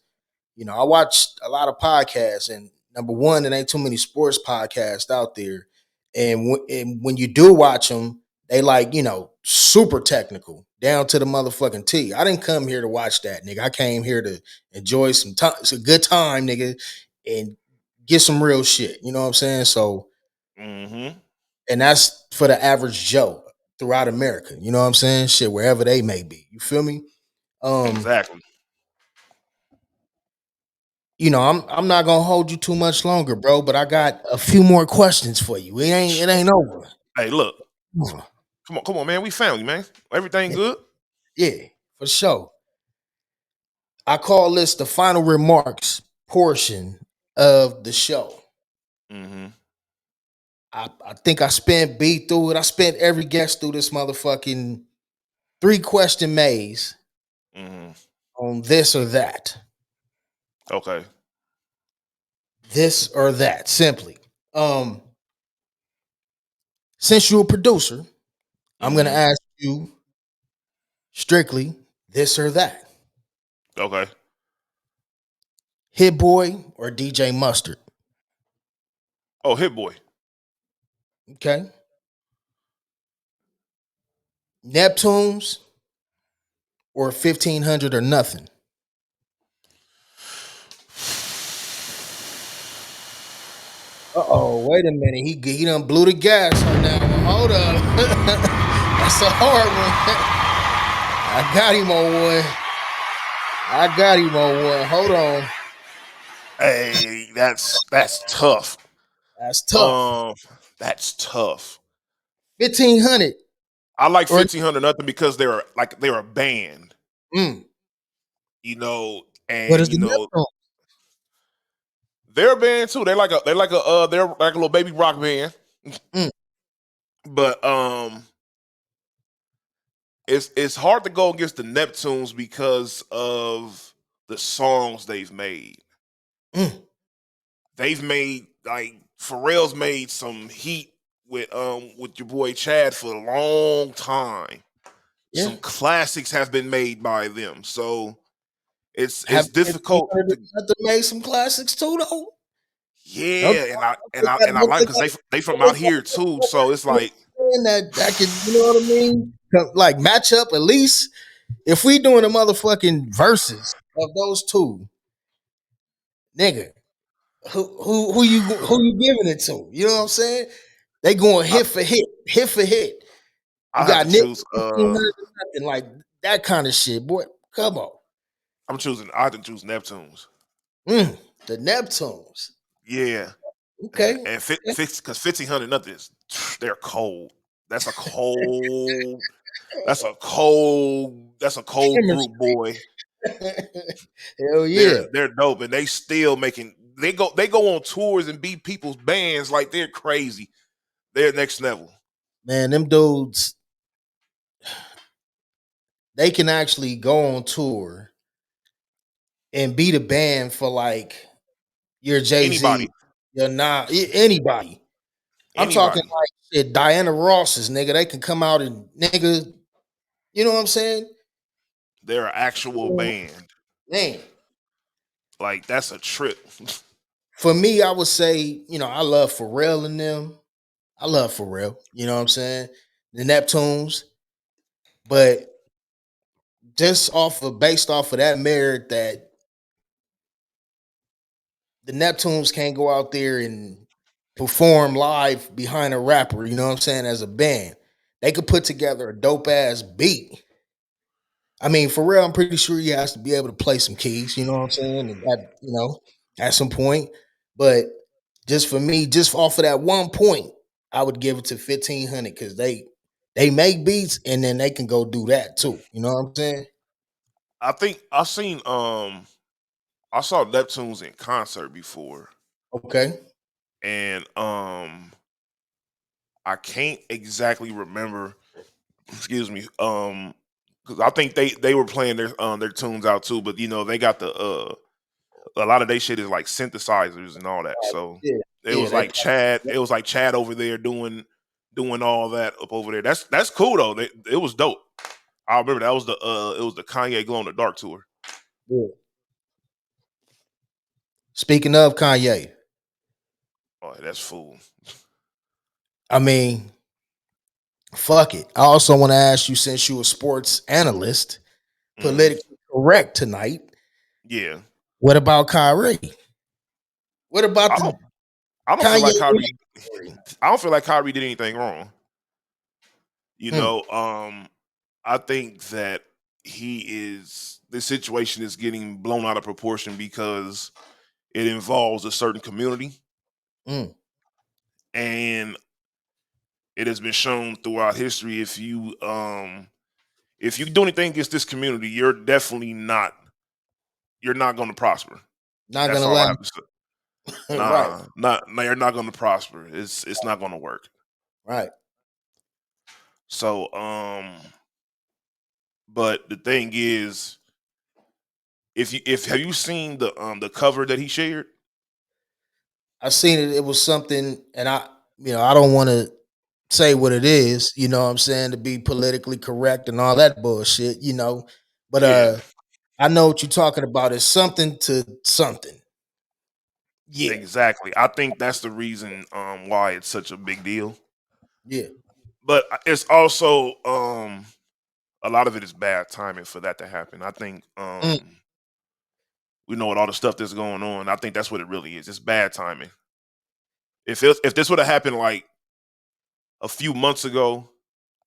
I watch a lot of podcasts, and number one, there ain't too many sports podcasts out there. And when you do watch them, they like, super technical down to the motherfucking T. I didn't come here to watch that, nigga. I came here to enjoy some time. It's a good time, nigga, and get some real shit. You know what I'm saying? So, Mm-hmm. and that's for the average Joe throughout America. You know what I'm saying? Shit, wherever they may be. You feel me? Um, Exactly. I'm not gonna hold you too much longer, bro. But I got a few more questions for you. It ain't over. Hey, look. Come on, man. We family, man. Everything Yeah, good? yeah, for sure. I call this the final remarks portion of the show. Mm-hmm. I think I spent B through it. I spent every guest through this motherfucking 3-question maze Mm-hmm. on this or that. Okay. This or that, simply. Um, since you're a producer, I'm gonna Mm-hmm. ask you strictly this or that. Okay. Hit Boy or DJ Mustard? Oh, Hit Boy. Okay. Neptunes or 1500 or nothing? Uh-oh, wait a minute. He done blew the gas on that one. Hold up. That's a hard one. I got him on one. I got him on one. Hold on. Hey, that's tough. That's tough. Um, that's tough. 1500 I like or 1500 nothing because they're a band, mm, what and is the Neptune? they're a band too. They're like a little baby rock band. Mm, But it's hard to go against the Neptunes because of the songs they've made. mm. They've made like Pharrell's made some heat with your boy Chad for a long time. Yeah. Some classics have been made by them. So Have it's difficult 1500 to or nothing made some classics too, though? Don't yeah, and I don't like think because they from out here too. So it's like that can, you know what I mean? Like match up at least if we doing a motherfucking verses of those two, nigga. Who you giving it to? You know what I'm saying? They going I, hit for hit, hit for hit. You I have got to Nick choose 1500 nothing like that kind of shit, boy. Come on. I have to choose Neptunes. The Neptunes. Yeah. Okay. And because 1500 nothing is they're cold. That's a cold. That's a cold group, Chemistry. boy. Hell yeah. They're dope, and they still making. They go on tours and beat people's bands like they're crazy. They're next level. Man, them dudes, they can actually go on tour and beat a band for like your Jay-Z, Anybody, your anybody. I'm talking anybody. like shit, Diana Ross's, nigga. They can come out and nigga, you know what I'm saying? They're an actual band. Man, Like that's a trip. for me, I would say, I love Pharrell and them. I love Pharrell. You know what I'm saying? The Neptunes, but based off of that merit that the Neptunes can't go out there and perform live behind a rapper. You know what I'm saying? As a band, they could put together a dope ass beat. I mean, for real, I'm pretty sure he has to be able to play some keys. You know what I'm saying? And at some point, but just for me, just off of that one point, I would give it to 1500 because they make beats and then they can go do that too. You know what I'm saying? I think I saw Neptunes in concert before, Okay. and I can't exactly remember. Excuse me. Because I think they were playing their tunes out too, but they got the a lot of their shit is like synthesizers and all that. So Yeah. it Yeah. was like Chad. It was like Chad over there doing all that up over there. That's cool though. It was dope. I remember that was the it was the Kanye Glow in the Dark tour. Yeah. Speaking of Kanye, Oh, that's fool. I mean, fuck it. I also want to ask you, since you a sports analyst, Hmm. politically correct tonight. Yeah, What about Kyrie? What about I the don't. I don't feel Kanye like Kyrie. story? I don't feel like Kyrie did anything wrong. You Hmm, know, I think that this situation is getting blown out of proportion because it involves a certain community, hmm. and it has been shown throughout history if you do anything against this community, you're not going to prosper. Not That's gonna all I let have to say. him. Right, You're not going to prosper. It's not going to work. right. So but the thing is, if have you seen the cover that he shared? I seen it. It was something, and I don't want to say what it is. You know what I'm saying, to be politically correct and all that bullshit. But Yeah, I know what you're talking about. It's something to something. Yeah, exactly. I think that's the reason why it's such a big deal. yeah. But it's also a lot of it is bad timing for that to happen. I think Mm, we know what all the stuff that's going on. I think that's what it really is. It's bad timing. If this would have happened like a few months ago,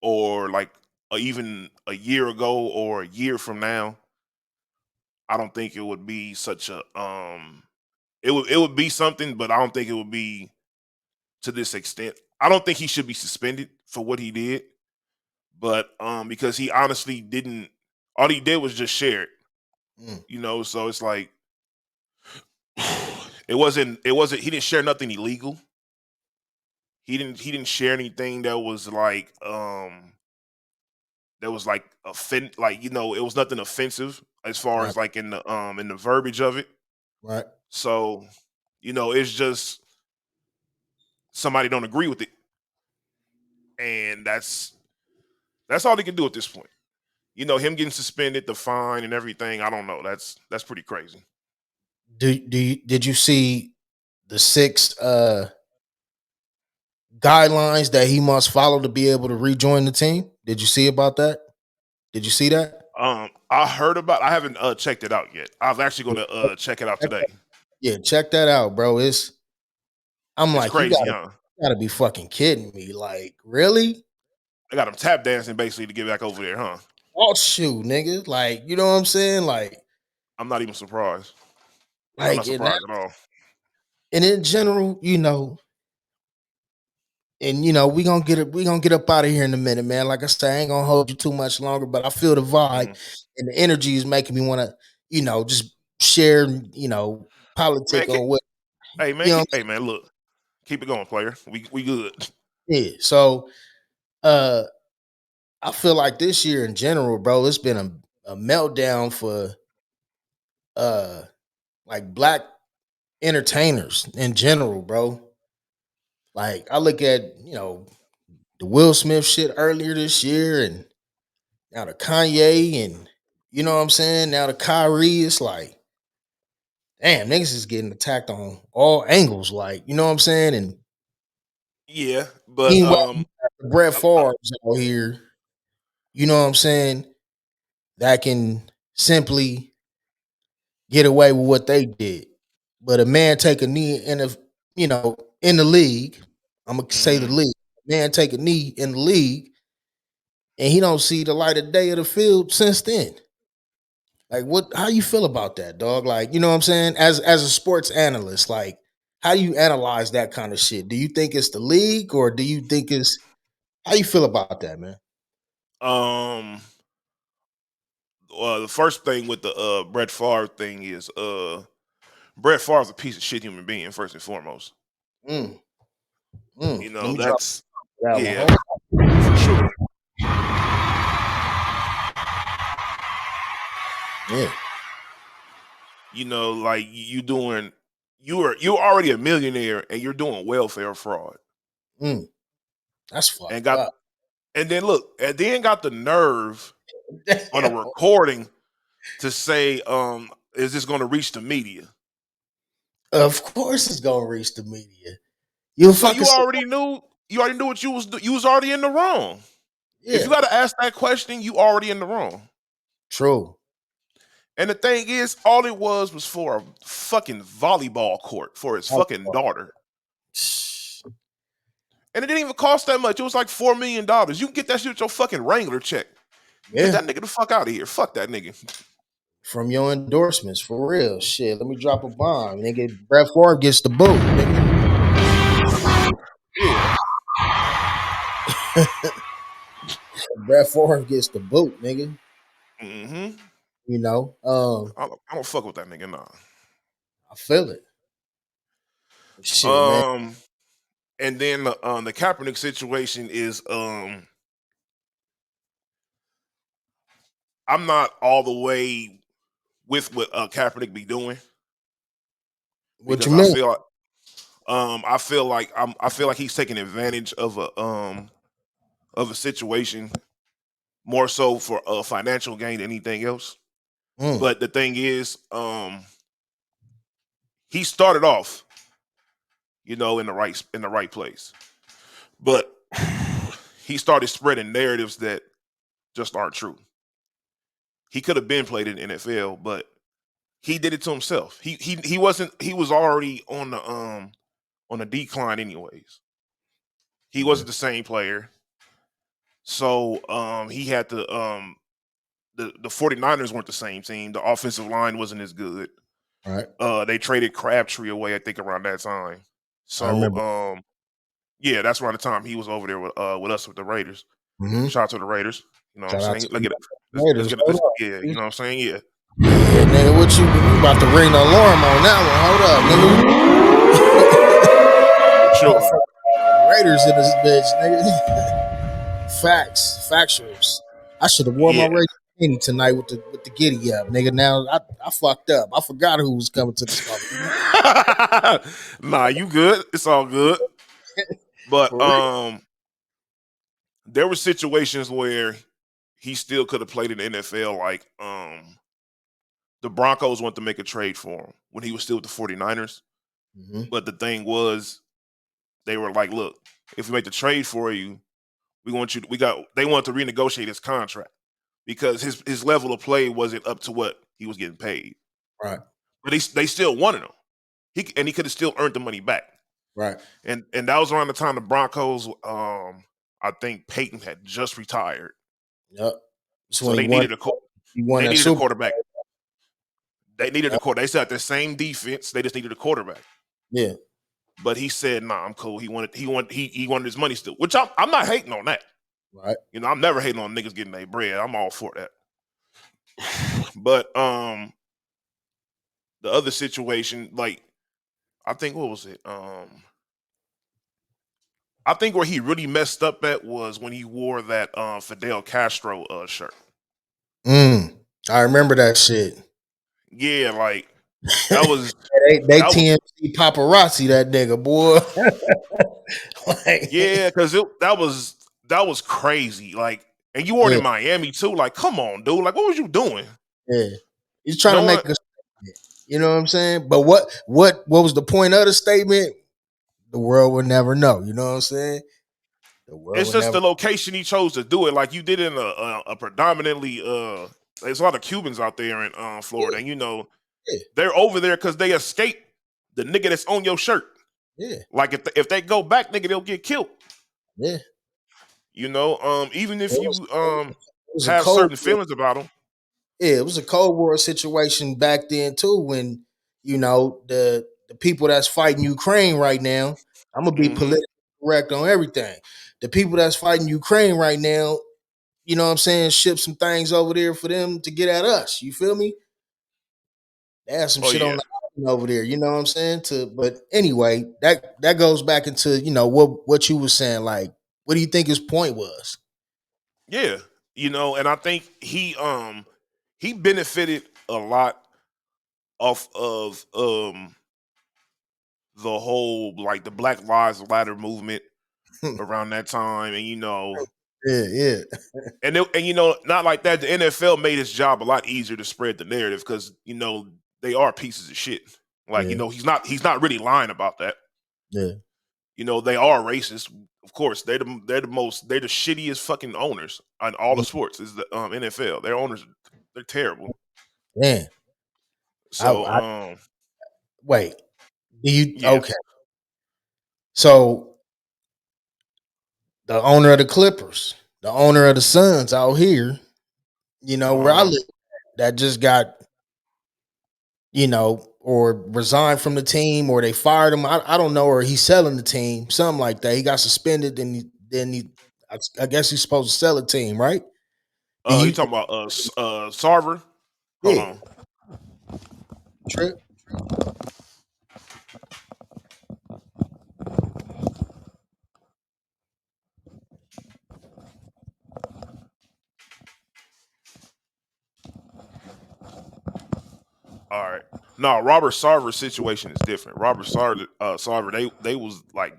or like even a year ago, or a year from now, I don't think it would be such a it would be something, but I don't think it would be to this extent. I don't think he should be suspended for what he did, but because he honestly didn't, all he did was just share it, mm. so it's like it wasn't he didn't share nothing illegal. He didn't share anything that was like like it was nothing offensive as far Right, as like in the verbiage of it. right. So, it's just somebody don't agree with it, and that's all they can do at this point. Him getting suspended, the fine and everything. I don't know. That's pretty crazy. Did you see the six guidelines that he must follow to be able to rejoin the team? Did you see about that? Did you see that? I heard about. I haven't checked it out yet. I was actually Yeah, going to check it out check today. that, yeah, check that out, bro. I'm It's like, crazy, huh? you gotta be fucking kidding me. Like, really? I got him tap dancing basically to get back over there, huh? Oh shoot, nigga. Like, you know what I'm saying? I'm not even surprised. I'm not Like surprised at all. and in general, and we gonna get up out of here in a minute, man. Like I said, I ain't gonna hold you too much longer, but I feel the vibe Mhm. and the energy is making me want to, just share, Man, politic on what hey man, you know. hey man, look, keep it going, player. We good. Yeah. So uh I feel like this year in general, bro, it's been a meltdown for uh like black entertainers in general, bro. Like I look at, the Will Smith shit earlier this year, and now the Kanye, and you know what I'm saying? Now the Kyrie, it's like, damn, niggas is getting attacked on all angles, like, you know what I'm saying? And Yeah, but meanwhile, you got the Brett I, I, Favre's out here, you know what I'm saying, that can simply get away with what they did. But a man take a knee in the league, I'm gonna say the mhm. league, man take a knee in the league, and he don't see the light of day of the field since then. Like, what? How you feel about that, dog? Like, you know what I'm saying? As a sports analyst, like, how do you analyze that kind of shit? Do you think it's the league, or do you think it's how you feel about that, man? um, the first thing with the Brett Favre thing is Brett Favre's a piece of shit human being first and foremost. Mm, Let me drop That's that one. yeah, Hold for sure. on. Yeah. Like you're already a millionaire and you're doing welfare fraud, Mm, that's and fucked got up. and then look and then got the nerve on a Damn. recording to say, is this going to reach the media? Of course, it's gonna reach the media. You So fucking you already knew what you was already in the wrong. If yeah. you got to ask that question, you already in the wrong. True. And the thing is, all it was for a fucking volleyball court for his fucking daughter. And it didn't even cost that much. It was like $4 million. You can get that shit with your fucking Wrangler check. Get Yeah. that nigga the fuck out of here. Fuck that nigga. From your endorsements, for real. Shit. Let me drop a bomb. Nigga, Brett Favre gets the boot, nigga. Yeah. Brett Favre gets the boot, nigga. Mm-hmm. You know, I don't fuck with that nigga, nah. I feel it. Shit, man. Um, and then the Kaepernick situation is I'm not all the way with what Kaepernick be doing What you because mean? I feel like he's taking advantage of a situation more so for financial gain than anything else. Mm, But the thing is, he started off, in the right place, but he started spreading narratives that just aren't true. He could have been played in the NFL, but he did it to himself. He wasn't. He was already on a decline anyways. He mm, wasn't the same player, so he had to the 49ers weren't the same team. The offensive line wasn't as good. right. They traded Crabtree away, I think, around that time. I So, remember. yeah, that's around the time he was over there with us with the Raiders. Mm-hmm. Shout out to the Raiders. You know what I'm Shout out to saying? the Raiders. Hold up. Yeah, you know what I'm saying? Yeah. Yeah, nigga, what you about to ring the alarm on that one? Hold For up, sure. nigga. Raiders in this bitch, nigga. Facts, factuals. I should have worn my Yeah. Raiders beanie tonight with the giddy up, nigga. Now I fucked up. I forgot who was coming to this motherfucker. Nah, you good. It's all good. But For real. there were situations where he still could have played in the NFL, like the Broncos wanted to make a trade for him when he was still with the 49ers. Mm-hmm. But the thing was, they were like, look, if we make the trade for you, they wanted to renegotiate his contract because his level of play wasn't up to what he was getting paid. Right, But they still wanted him. He could have still earned the money back. right. And that was around the time the Broncos, I think Peyton had just retired. Yep. That's So when he won they that needed a Super quarterback. They needed a Bowl. quarterback. They still had the same defense. They just needed a quarterback. Yeah, But he said, "Nah, I'm cool." He wanted his money still, which I'm not hating on that. right. I'm never hating on niggas getting their bread. I'm all for that. But the other situation, like I think what was it? I think where he really messed up at was when he wore that Fidel Castro shirt. I remember that shit. Yeah, like that was They that was TMC paparazzi that nigga, boy. Like, yeah, because that was crazy. Like, and you weren't yeah, in Miami too. Like, come on, dude. Like, what was you doing? yeah. He's trying to No make one. a statement. You know what I'm saying? But what was the point of the statement? The world will never know. You know what I'm saying? The world It's will just never. the location he chose to do it. Like you did in a predominantly. There's a lot of Cubans out there in Florida, Yeah, and yeah, they're over there because they escaped the nigga that's on your shirt. yeah, Like if they go back, nigga, they'll get killed. yeah. Even if It was, you it was a have cold certain war. feelings about them. Yeah, it was a Cold War situation back then too. When the people that's fighting Ukraine right now, I'm gonna be Hmm. politically correct on everything. The people that's fighting Ukraine right now, you know what I'm saying, ship some things over there for them to get at us. You feel me? They have some Oh shit yeah, on the island over there. You know what I'm saying? But anyway, that goes back into what you were saying. Like, what do you think his point was? yeah. And I think he benefited a lot off of the whole like the Black Lives Matter movement around that time, and Yeah, yeah, not like that. The NFL made his job a lot easier to spread the narrative because they are pieces of shit. Like, Yeah. he's not really lying about that. Yeah. They are racist. Of course, they're the shittiest fucking owners on all the Mm, sports. Is the NFL. Their owners, they're terrible. damn. So I wait. Do you yeah. okay? So the owner of the Clippers, the owner of the Suns out here, where I Uh-huh. live, that just got, or resigned from the team, or they fired him. I don't know, or he's selling the team, something like that. He got suspended, and I guess he's supposed to sell a team, right? Do You you? talking about Sarver? Hold Yeah, on. trip. All right. No, Robert Sarver's situation is different. Sarver, they was like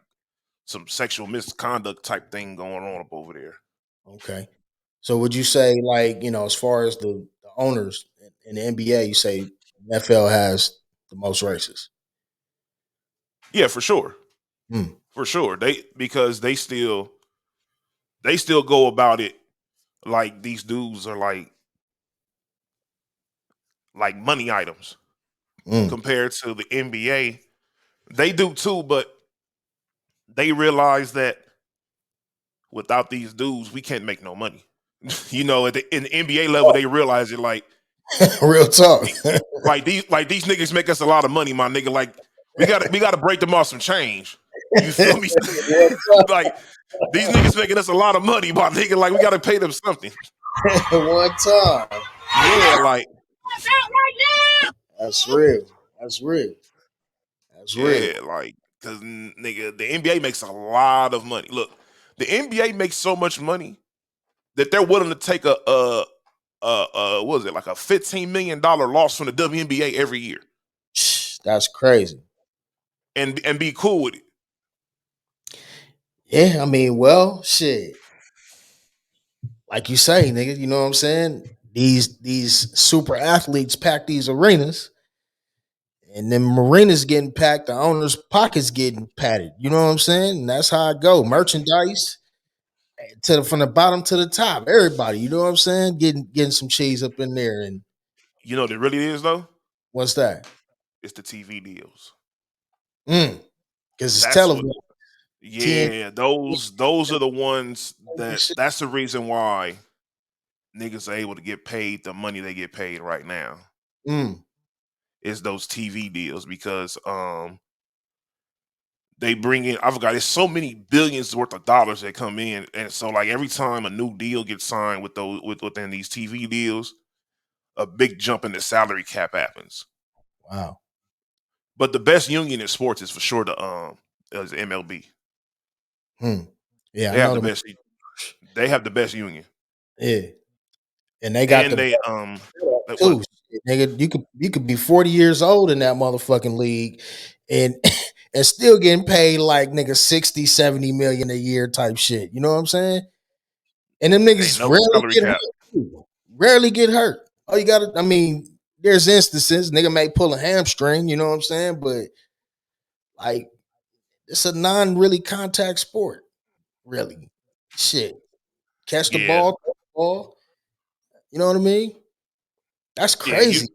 some sexual misconduct type thing going on up over there. Okay. So would you say, like, as far as the owners in the NBA, you say NFL has the most races? Yeah, for sure. Hmm. For sure. Because they still go about it like these dudes are like money items Mm. compared to the NBA. They do too, but they realize that without these dudes, we can't make no money. In the NBA level, they realize it Real talk. like these niggas make us a lot of money, my nigga. Like we gotta break them off some change. You feel me? Real talk. Like these niggas making us a lot of money, my nigga. Like we gotta pay them something. One time. Yeah, like That's real. That's real. That's real. yeah, like because nigga, the NBA makes a lot of money. Look, the NBA makes so much money that they're willing to take what was it, like a $15 million loss from the WNBA every year That's crazy. and be cool with it. Yeah, I mean, well, shit. Like you say, nigga, you know what I'm saying? These super athletes pack these arenas, and then arenas getting packed, the owners' pockets getting padded. You know what I'm saying? And that's how I go. Merchandise from the bottom to the top. Everybody, you know what I'm saying? Getting some cheese up in there. And You know what it really is though? what's that? It's the TV deals. Because it's That's what. television, Yeah, those are the ones TNT shit. that's the reason why niggas are able to get paid the money they get paid right now. Mm, Is those TV deals because they bring in, I forgot, it's so many billions worth of dollars that come in, and so like every time a new deal gets signed within these TV deals, a big jump in the salary cap happens. wow. But the best union in sports is for sure is MLB. Hmm. Yeah, I They have know the them. best. They have the best union, Yeah, and they got and the they like what too. Nigga, you could be 40 years old in that motherfucking league and and still getting paid like nigga 60, 70 million a year type shit. You know what I'm saying? And them ain't niggas no rarely salary get hurt. cap. Too. Rarely get hurt. Oh, you gotta, I mean, there's instances nigga may pull a hamstring, you know what I'm saying? But like it's a non really contact sport, really. Shit. Catch the Yeah, ball, throw the ball. You know what I mean? That's yeah. You crazy.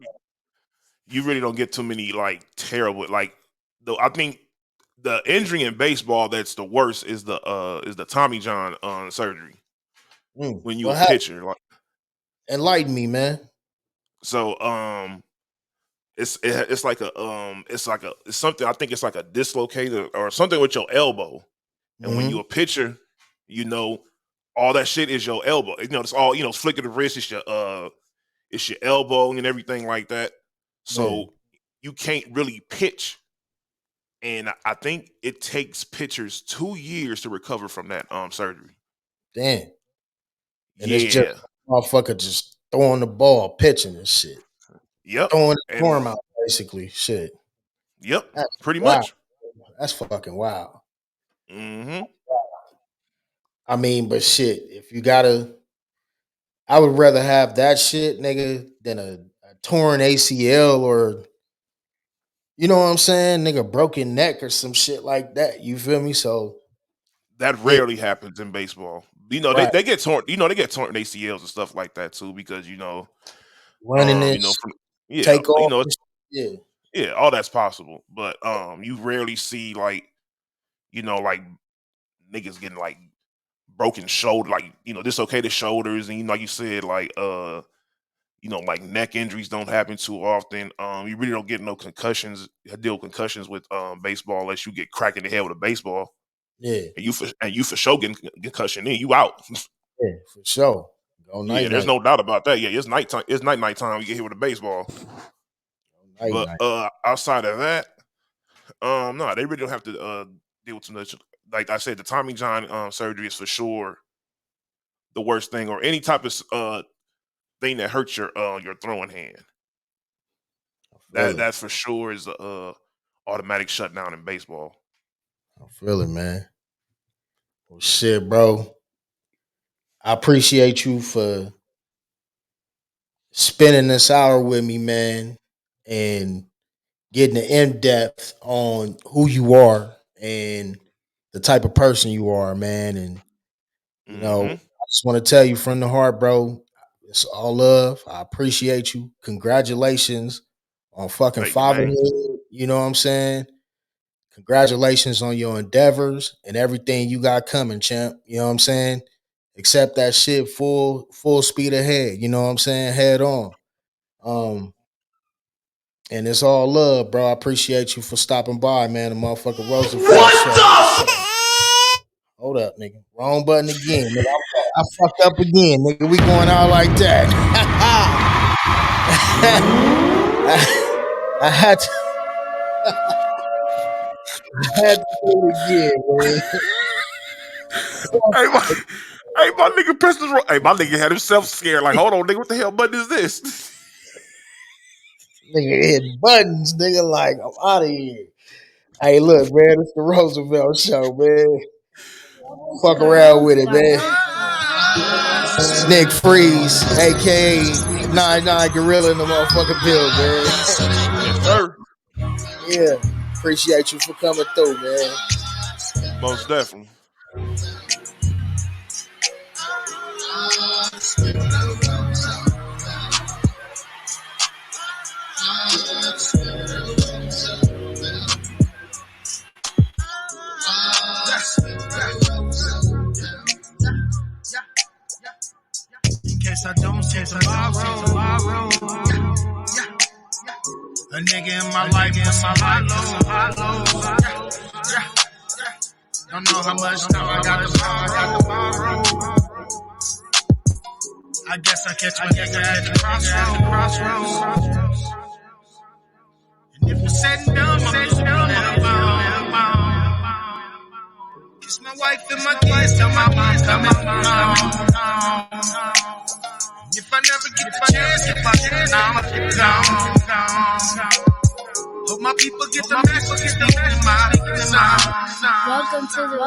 you really don't get too many like terrible like. Though I think the injury in baseball that's the worst is the Tommy John surgery when you a What happened? pitcher. Like Enlighten me, man. so it's like it's something, I think it's like a dislocated or something with your elbow. And when you Hmm. a pitcher, you know all that shit is your elbow. It's all flick of the wrist. It's your elbow and everything like that. Yeah. So you can't really pitch. And I think it takes pitchers 2 years to recover from that surgery. Damn. And it's just Yeah. motherfucker just throwing the ball, pitching and shit. Yep. Throwing his And arm out, basically. Shit. yep. That's Pretty wow. much. That's fucking wild. Hmm. I mean, but shit, if you gotta, I would rather have that shit, nigga, than a torn ACL or, you know what I'm saying? Nigga broken neck or some shit like that. You feel me? So That yeah, rarely happens in baseball. right. They get torn. They get torn ACLs and stuff like that too because Running from this, yeah, take off. Yeah, yeah, all that's possible. But you rarely see like niggas getting like broken shoulder, like dislocated shoulders, and like you said, like neck injuries don't happen too often. You really don't get no concussions, deal with concussions with baseball unless you get cracked in the head with a baseball, yeah, and you for sure getting concussion in, you out. yeah, for sure. Go Yeah, night there's night, no doubt about that. Yeah, it's nighttime. It's night time. You get hit with a baseball. night But night. outside of that, no, they really don't have to deal with too much. Like I said, the Tommy John surgery is for sure the worst thing, or any type of thing that hurts your throwing hand. I feel it. That's for sure is a automatic shutdown in baseball. I feel it, man. Well, shit, bro. I appreciate you for spending this hour with me, man, and getting the in depth on who you are and the type of person you are, man. And Mm-hmm. I just want to tell you from the heart, bro. It's all love. I appreciate you. Congratulations on fucking Thank you, man. fatherhood. You know what I'm saying? Congratulations on your endeavors and everything you got coming, champ. You know what I'm saying? Accept that shit full speed ahead. You know what I'm saying? Head on. Um, and it's all love, bro. I appreciate you for stopping by, man. The motherfucker Roosevelt Show. Hold up, nigga. Wrong button again, nigga. I fucked up again, nigga. We going out like that. I had to, I had to do it again, man. Hey, my nigga pressed the wrong. Hey, my nigga had himself scared. Like, hold on, nigga, what the hell button is this? Nigga hit buttons, nigga. Like, I'm out of here. Hey, look, man. It's the Roosevelt Show, man. Fuck around with it, man. Nick Freeze, aka Nine9 Gorilla in the motherfucking build, Yes, sir. man. Yeah. Appreciate you for coming through, man. Most definitely. In case I don't see tomorrow. A nigga in my life is my hollow. Don't know how much time I got tomorrow. I guess I catch my nigga at the crossroads. And if it's said and done, I'm just gonna let him kiss my wife and my kids till my mom's coming home. If I never get the chance, I'm gone. Hope my people get the message, get my Welcome to the